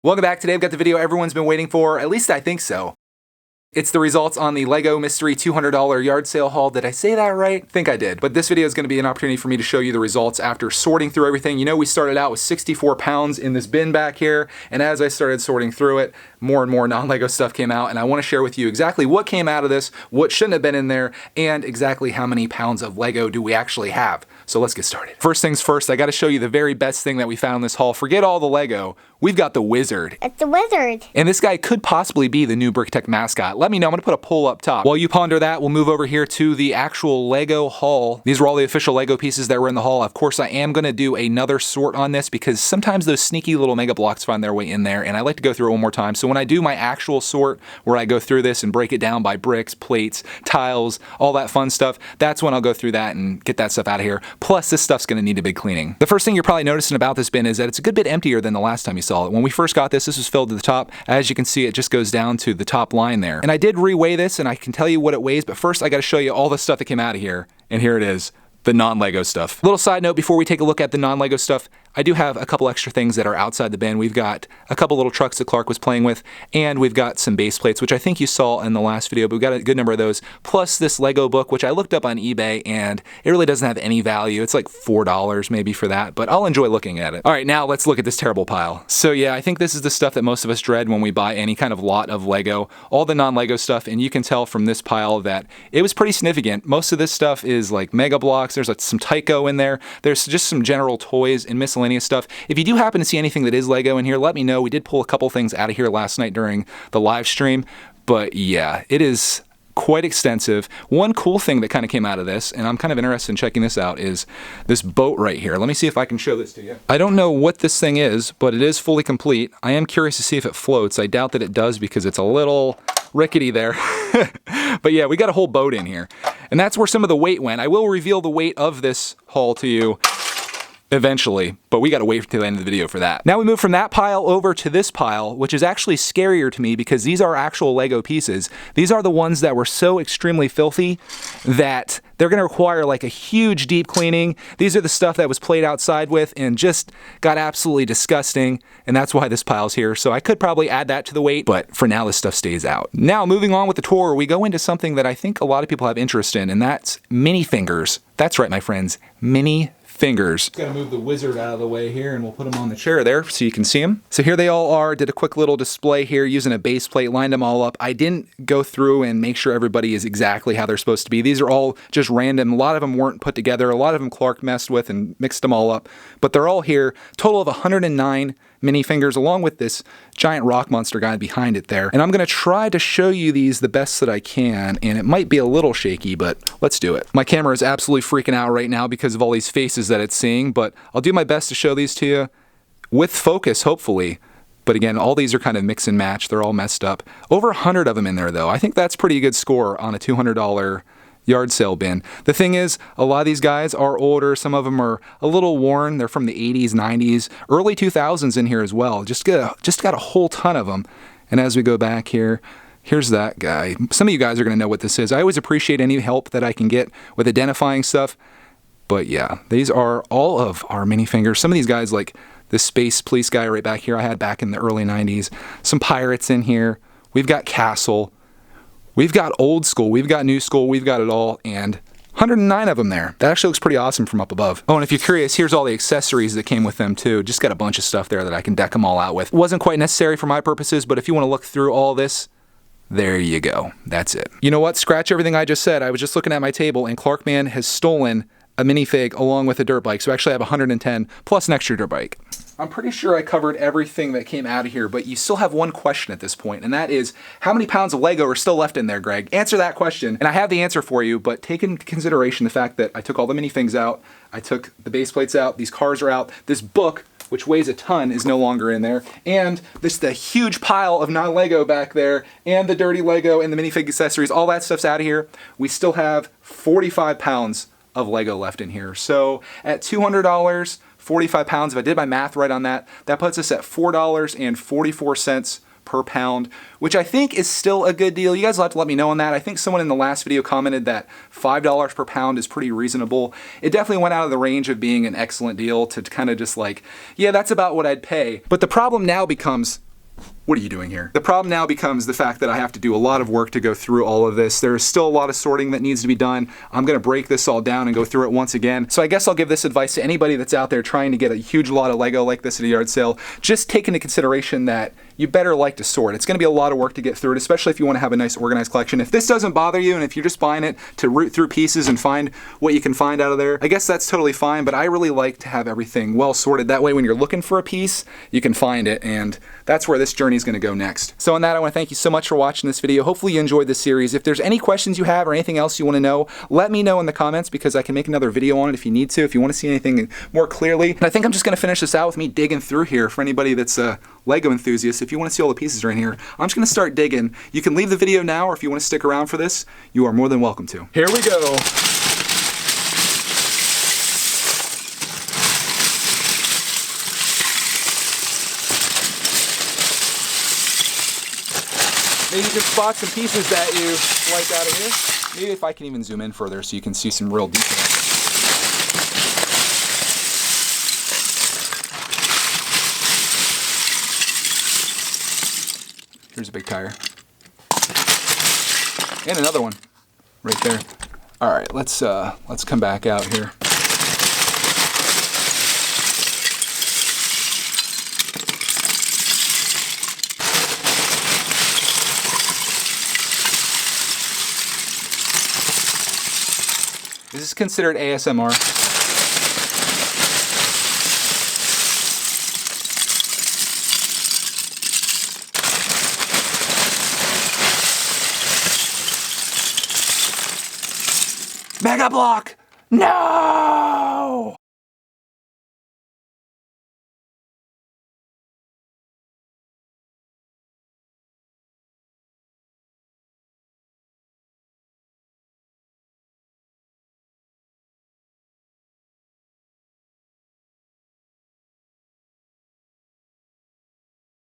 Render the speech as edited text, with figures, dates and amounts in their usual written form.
Welcome back. Today I've got the video everyone's been waiting for, at least I think so. It's the results on the LEGO Mystery $200 yard sale haul. Did I say that right? I think I did. But this video is going to be an opportunity for me to show you the results after sorting through everything. You know, we started out with 64 pounds in this bin back here, and as I started sorting through it, more and more non-LEGO stuff came out, and I want to share with you exactly what came out of this, what shouldn't have been in there, and exactly how many pounds of LEGO do we actually have. So let's get started. First things first, I got to show you the very best thing that we found in this haul. Forget all the LEGO. We've got the Wizard. It's the Wizard. And this guy could possibly be the new brickitect mascot. Let me know. I'm going to put a poll up top. While you ponder that, we'll move over here to the actual LEGO haul. These were all the official LEGO pieces that were in the haul. Of course, I am going to do another sort on this because sometimes those sneaky little mega blocks find their way in there, and I like to go through it one more time. So when I do my actual sort, where I go through this and break it down by bricks, plates, tiles, all that fun stuff, that's when I'll go through that and get that stuff out of here. Plus, this stuff's going to need a big cleaning. The first thing you're probably noticing about this bin is that it's a good bit emptier than the last time you saw it. When we first got this was filled to the top. As you can see, it just goes down to the top line there. And I did reweigh this, and I can tell you what it weighs, but first I got to show you all the stuff that came out of here. And here it is. The non-LEGO stuff. Little side note before we take a look at the non-LEGO stuff, I do have a couple extra things that are outside the bin. We've got a couple little trucks that Clark was playing with, and we've got some base plates, which I think you saw in the last video, but we've got a good number of those, plus this LEGO book, which I looked up on eBay, and it really doesn't have any value. It's like $4 maybe for that, but I'll enjoy looking at it. All right, now let's look at this terrible pile. So yeah, I think this is the stuff that most of us dread when we buy any kind of lot of LEGO, all the non-LEGO stuff, and you can tell from this pile that it was pretty significant. Most of this stuff is like Mega Blocks. There's like some Tyco in there. There's just some general toys and miscellaneous stuff. If you do happen to see anything that is LEGO in here, let me know. We did pull a couple things out of here last night during the live stream, but yeah, it is quite extensive. One cool thing that kind of came out of this, and I'm kind of interested in checking this out, is this boat right here. Let me see if I can show this to you. I don't know what this thing is, but it is fully complete. I am curious to see if it floats. I doubt that it does because it's a little rickety there. But yeah, we got a whole boat in here. And that's where some of the weight went. I will reveal the weight of this haul to you eventually, but we gotta wait till the end of the video for that. Now we move from that pile over to this pile, which is actually scarier to me because these are actual LEGO pieces. These are the ones that were so extremely filthy that they're gonna require like a huge deep cleaning. These are the stuff that was played outside with and just got absolutely disgusting, and that's why this pile's here. So I could probably add that to the weight, but for now this stuff stays out. Now moving on with the tour, we go into something that I think a lot of people have interest in, and that's minifingers. That's right, my friends, minifingers. Gotta move the Wizard out of the way here, and we'll put him on the chair there so you can see him. So here they all are. Did a quick little display here using a base plate, lined them all up. I didn't go through and make sure everybody is exactly how they're supposed to be. These are all just random. A lot of them weren't put together. A lot of them Clark messed with and mixed them all up. But they're all here. Total of 109 minifingers, along with this giant rock monster guy behind it there. And I'm gonna try to show you these the best that I can, and it might be a little shaky, but let's do it. My camera is absolutely freaking out right now because of all these faces that it's seeing, but I'll do my best to show these to you with focus, hopefully. But again, all these are kind of mix and match. They're all messed up. Over 100 of them in there, though. I think that's pretty good score on a $200 yard sale bin. The thing is, a lot of these guys are older. Some of them are a little worn. They're from the 80s, 90s, early 2000s in here as well. Just got a whole ton of them. And as we go back here, here's that guy. Some of you guys are going to know what this is. I always appreciate any help that I can get with identifying stuff. But yeah, these are all of our minifingers. Some of these guys, like the space police guy right back here, I had back in the early 90s. Some pirates in here. We've got Castle. We've got old school, we've got new school, we've got it all, and 109 of them there. That actually looks pretty awesome from up above. Oh, and if you're curious, here's all the accessories that came with them too. Just got a bunch of stuff there that I can deck them all out with. Wasn't quite necessary for my purposes, but if you want to look through all this, there you go. That's it. You know what? Scratch everything I just said. I was just looking at my table, and Clarkman has stolen a minifig along with a dirt bike, so actually I have 110 plus an extra dirt bike. I'm pretty sure I covered everything that came out of here, but you still have one question at this point, and that is, how many pounds of LEGO are still left in there, Greg? Answer that question, and I have the answer for you, but take into consideration the fact that I took all the minifigs out, I took the base plates out, these cars are out, this book, which weighs a ton, is no longer in there, and the huge pile of non-LEGO back there, and the dirty LEGO and the minifig accessories, all that stuff's out of here. We still have 45 pounds of LEGO left in here. So at $200, 45 pounds, if I did my math right on that, that puts us at $4.44 per pound, which I think is still a good deal. You guys will have to let me know on that. I think someone in the last video commented that $5 per pound is pretty reasonable. It definitely went out of the range of being an excellent deal to kind of just like, yeah, that's about what I'd pay. But the problem now becomes, what are you doing here? The problem now becomes the fact that I have to do a lot of work to go through all of this. There's still a lot of sorting that needs to be done. I'm gonna break this all down and go through it once again. So I guess I'll give this advice to anybody that's out there trying to get a huge lot of Lego like this at a yard sale. Just take into consideration that you better like to sort. It's gonna be a lot of work to get through it, especially if you wanna have a nice organized collection. If this doesn't bother you and if you're just buying it to root through pieces and find what you can find out of there, I guess that's totally fine, but I really like to have everything well sorted. That way when you're looking for a piece, you can find it, and that's where this journey is gonna go next. So on that, I wanna thank you so much for watching this video. Hopefully you enjoyed this series. If there's any questions you have or anything else you wanna know, let me know in the comments because I can make another video on it if you need to, if you wanna see anything more clearly. And I think I'm just gonna finish this out with me digging through here for anybody that's a Lego enthusiast. If you wanna see all the pieces are in here, I'm just gonna start digging. You can leave the video now, or if you wanna stick around for this, you are more than welcome to. Here we go. Maybe you can spot some pieces that you like out of here. Maybe if I can even zoom in further so you can see some real detail. Here's a big tire. And another one right there. All right, let's come back out here. This is considered ASMR. Mega block! No!